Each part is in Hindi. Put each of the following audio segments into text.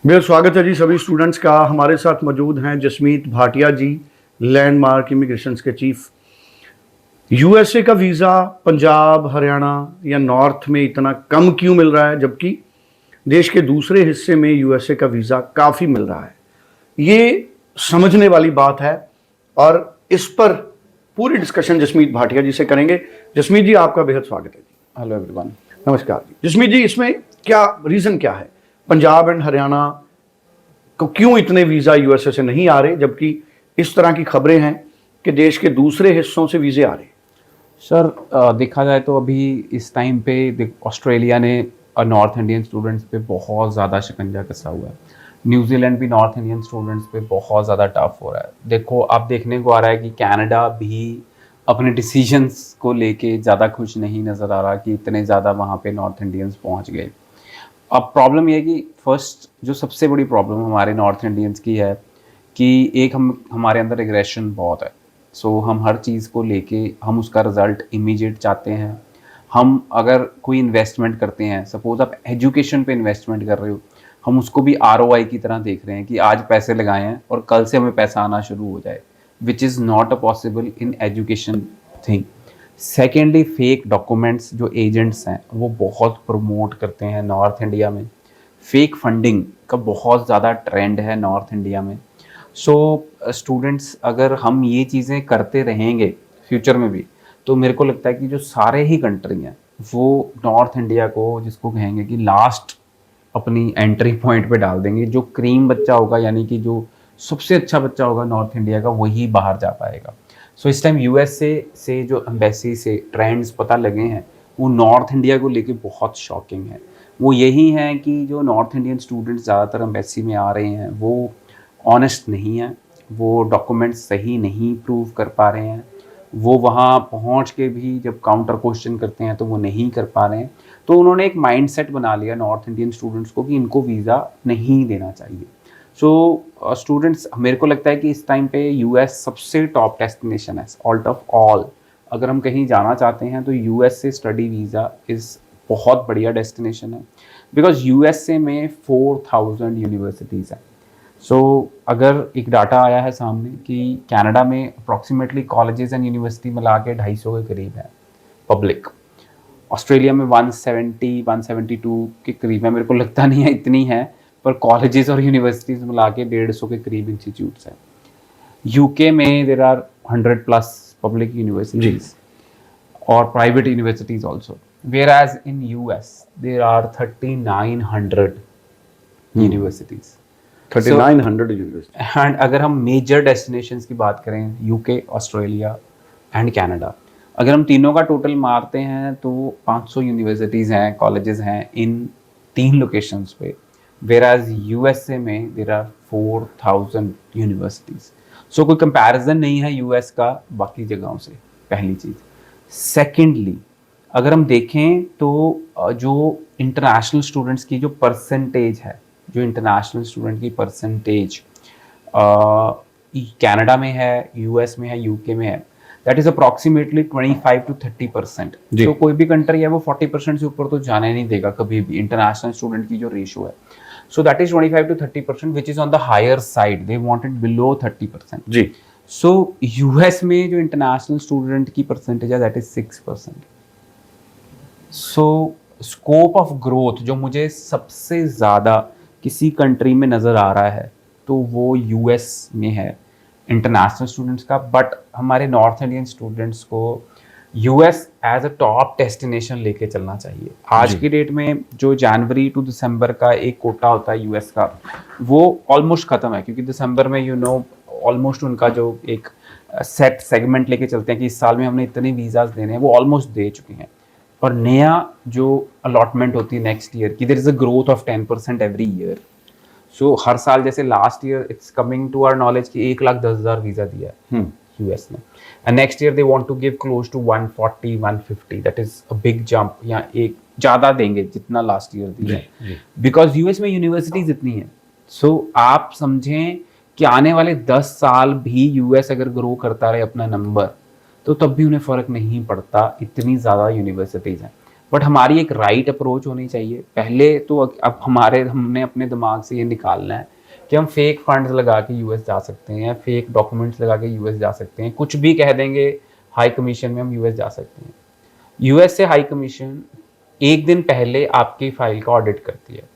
मेरा स्वागत है जी सभी स्टूडेंट्स का। हमारे साथ मौजूद हैं जसमीत भाटिया जी, लैंडमार्क इमिग्रेशन के चीफ। यूएसए का वीज़ा पंजाब, हरियाणा या नॉर्थ में इतना कम क्यों मिल रहा है, जबकि देश के दूसरे हिस्से में यूएसए का वीज़ा काफ़ी मिल रहा है? ये समझने वाली बात है और इस पर पूरी डिस्कशन जसमीत भाटिया जी से करेंगे। जसमीत जी, आपका बेहद स्वागत है जी। Hello everyone. नमस्कार जी। जसमीत जी, इसमें क्या रीज़न क्या है? पंजाब एंड हरियाणा को क्यों इतने वीज़ा यूएसए से नहीं आ रहे, जबकि इस तरह की खबरें हैं कि देश के दूसरे हिस्सों से वीज़े आ रहे हैं? सर, देखा जाए तो अभी इस टाइम पे ऑस्ट्रेलिया ने नॉर्थ इंडियन स्टूडेंट्स पे बहुत ज़्यादा शिकंजा कसा हुआ है। न्यूजीलैंड भी नॉर्थ इंडियन स्टूडेंट्स पे बहुत ज़्यादा टफ हो रहा है। देखो, अब देखने को आ रहा है कि कनाडा भी अपने डिसीजंस को लेके ज़्यादा खुश नहीं नज़र आ रहा कि इतने ज़्यादा वहाँ पे नॉर्थ इंडियंस पहुँच गए। अब प्रॉब्लम ये है कि फर्स्ट जो सबसे बड़ी प्रॉब्लम हमारे नॉर्थ इंडियंस की है कि एक हमारे अंदर एग्रेशन बहुत है। सो हम हर चीज़ को लेके हम उसका रिज़ल्ट इमीडिएट चाहते हैं। हम अगर कोई इन्वेस्टमेंट करते हैं, सपोज़ आप एजुकेशन पे इन्वेस्टमेंट कर रहे हो, हम उसको भी आरओआई की तरह देख रहे हैं कि आज पैसे लगाए हैं और कल से हमें पैसा आना शुरू हो जाए, which is not a possible in education thing. Secondly, fake documents जो एजेंट्स हैं वो बहुत प्रमोट करते हैं नॉर्थ इंडिया में। फेक फंडिंग का बहुत ज़्यादा ट्रेंड है नॉर्थ इंडिया में। सो स्टूडेंट्स, अगर हम ये चीज़ें करते रहेंगे फ्यूचर में भी, तो मेरे को लगता है कि जो सारे ही कंट्री हैं वो नॉर्थ इंडिया को, जिसको कहेंगे कि लास्ट अपनी एंट्री पॉइंट पे डाल देंगे। जो क्रीम बच्चा होगा, यानी कि जो सबसे अच्छा बच्चा होगा नॉर्थ इंडिया का, वही बाहर जा पाएगा। सो इस टाइम यूएसए से जो एम्बेसी से ट्रेंड्स पता लगे हैं वो नॉर्थ इंडिया को लेके बहुत शॉकिंग है। वो यही है कि जो नॉर्थ इंडियन स्टूडेंट्स ज़्यादातर एम्बेसी में आ रहे हैं वो ऑनेस्ट नहीं है, वो डॉक्यूमेंट्स सही नहीं प्रूव कर पा रहे हैं, वो वहाँ पहुँच के भी जब काउंटर क्वेश्चन करते हैं तो वो नहीं कर पा रहे हैं। तो उन्होंने एक माइंडसेट बना लिया नॉर्थ इंडियन स्टूडेंट्स को कि इनको वीज़ा नहीं देना चाहिए। सो स्टूडेंट्स, मेरे को लगता है कि इस टाइम पे यूएस सबसे टॉप डेस्टिनेशन है आउट ऑफ ऑल। अगर हम कहीं जाना चाहते हैं तो यूएस से स्टडी वीज़ा इज़ बहुत बढ़िया डेस्टिनेशन है, बिकॉज यूएसए में 4000 यूनिवर्सिटीज़ हैं। अगर एक डाटा आया है सामने कि कनाडा में अप्रॉक्सीमेटली कॉलेजेस एंड यूनिवर्सिटी मिला के 250 के करीब है पब्लिक। ऑस्ट्रेलिया में 170 172 के करीब है, मेरे को लगता नहीं है इतनी है, पर कॉलेजेस और यूनिवर्सिटीज़ मिला के 150 के करीब इंस्टीट्यूट्स हैं। यूके में there are 100 plus public universities और private universities also, whereas in US there are 3900 universities. 3900 university. And अगर हम मेजर डेस्टिनेशंस की बात करें, यूके, ऑस्ट्रेलिया एंड कनाडा, अगर हम तीनों का टोटल मारते हैं तो 500 यूनिवर्सिटीज़ हैं, कॉलेजेस हैं इन 3 लोकेशंस पे, वेयर एज यूएसए में देर आर 4000 यूनिवर्सिटीज़। सो कोई कंपैरिजन नहीं है यूएस का बाकी जगहों से, पहली चीज़। सेकेंडली, अगर हम देखें तो जो इंटरनेशनल स्टूडेंट्स की जो परसेंटेज है, जो इंटरनेशनल स्टूडेंट की परसेंटेज कनाडा में है, यूएस में है, यूके में है, दैट इज अप्रॉक्सीमेटली 25 to 30%। तो कोई भी कंट्री है वो 40% से ऊपर तो जाने नहीं देगा कभी भी, इंटरनेशनल स्टूडेंट की जो रेशियो है। So that is 25 to 30%, which is on the higher side, they wanted below 30% जी। सो यूएस में जो इंटरनेशनल स्टूडेंट की परसेंटेज है that is 6%। So scope of growth जो मुझे सबसे ज़्यादा किसी कंट्री में नज़र आ रहा है तो वो यूएस में है इंटरनेशनल स्टूडेंट्स का। बट हमारे नॉर्थ इंडियन स्टूडेंट्स को US as a top destination लेके चलना चाहिए। आज की डेट में जो जनवरी टू दिसंबर का एक कोटा होता है यूएस का, वो ऑलमोस्ट ख़त्म है, क्योंकि दिसंबर में ऑलमोस्ट उनका जो एक सेट सेगमेंट लेके चलते हैं कि इस साल में हमने इतने वीज़ाज देने हैं, वो ऑलमोस्ट दे चुके हैं। और नया जो अलॉटमेंट होती है नेक्स्ट ईयर की, there is a growth of 10% every year. So हर साल, जैसे last year it's coming to our knowledge कि 1,10,000 वीज़ा दिया है यूएस ने, and next year they want to give close to 140 150, that is a big jump. या एक ज़्यादा देंगे जितना लास्ट ईयर दिया है, बिकॉज यूएस में यूनिवर्सिटीज इतनी है। सो आप समझें कि आने वाले 10 साल भी यूएस अगर ग्रो करता रहे अपना नंबर, तो तब भी उन्हें फ़र्क नहीं पड़ता, इतनी ज़्यादा यूनिवर्सिटीज़ हैं। बट हमारी एक राइट अप्रोच होनी चाहिए। पहले तो अब हमने अपने दिमाग से ये निकालना है कि हम फेक फंड्स लगा के यूएस जा सकते हैं, फेक डॉक्यूमेंट्स लगा के यूएस जा सकते हैं, कुछ भी कह देंगे हाई कमीशन में हम यूएस जा सकते हैं। यूएस से हाई कमीशन एक दिन पहले आपकी फाइल का ऑडिट करती है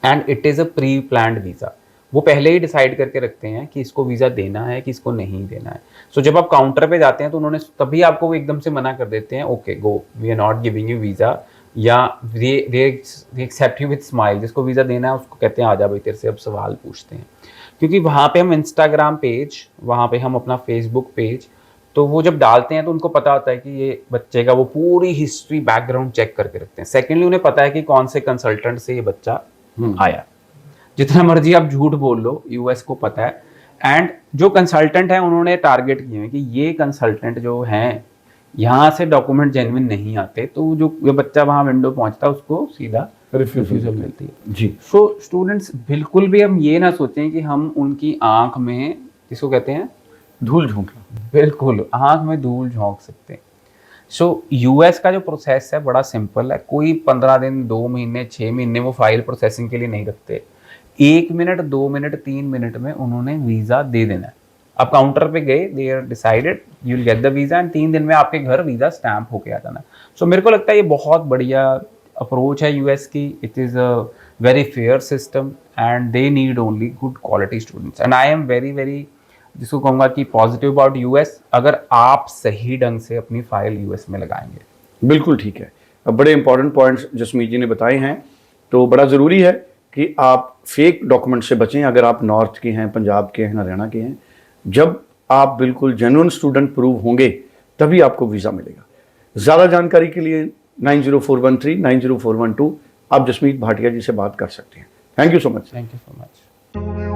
and it is a pre planned visa. वो पहले ही डिसाइड करके रखते हैं कि इसको वीज़ा देना है कि इसको नहीं देना है। सो जब आप काउंटर पे जाते हैं तो उन्होंने तभी आपको वो एकदम से मना कर देते हैं, okay go, we are not giving you visa, या they accept you with smile. जिसको वीज़ा देना है उसको कहते हैं आजा भाई तेरे से अब सवाल पूछते हैं। क्योंकि वहाँ पे हम इंस्टाग्राम पेज, वहाँ पे हम अपना फेसबुक पेज, तो वो जब डालते हैं तो उनको पता होता है कि ये बच्चे का वो पूरी हिस्ट्री बैकग्राउंड चेक करके रखते हैं। सेकेंडली उन्हें पता है कि कौन से कंसल्टेंट से ये बच्चा आया। जितना मर्जी आप झूठ बोल लो, यूएस को पता है। एंड जो कंसल्टेंट है उन्होंने टारगेट किए हैं कि ये कंसल्टेंट जो हैं यहाँ से डॉक्यूमेंट जेन्युइन नहीं आते, तो जो ये बच्चा वहाँ विंडो पहुँचता है उसको सीधा रिफ्यूजल मिलती है जी। सो स्टूडेंट्स बिल्कुल भी हम ये ना सोचें कि हम उनकी आंख में, जिसको कहते हैं धूल झोंकना, बिल्कुल आंख में धूल झोंक सकते हैं। सो यूएस का जो प्रोसेस है बड़ा सिंपल है। कोई 15 दिन, 2 महीने, 6 महीने वो फाइल प्रोसेसिंग के लिए नहीं रखते। 1 मिनट, 2 मिनट, 3 मिनट में उन्होंने वीज़ा दे देना है। आप काउंटर पे गए, they are decided you will get the visa and 3 दिन में आपके घर वीज़ा स्टैम्प होके आ जाना। सो मेरे को लगता है ये बहुत बढ़िया अप्रोच है यूएस की। It is a very fair system and they need only good quality students and I am very very, जिसको कहूँगा कि पॉजिटिव अबाउट यूएस, अगर आप सही ढंग से अपनी फाइल यूएस में लगाएंगे। बिल्कुल ठीक है। अब बड़े इंपॉर्टेंट पॉइंट्स जसमीत जी ने बताए हैं, तो बड़ा ज़रूरी है कि आप फेक डॉक्यूमेंट से बचें। अगर आप नॉर्थ के हैं, पंजाब के हैं, हरियाणा के हैं, जब आप बिल्कुल जेन्युइन स्टूडेंट प्रूव होंगे तभी आपको वीज़ा मिलेगा। ज़्यादा जानकारी के लिए 90413 90412 आप जसमीत भाटिया जी से बात कर सकते हैं। Thank you so much. Thank you so much.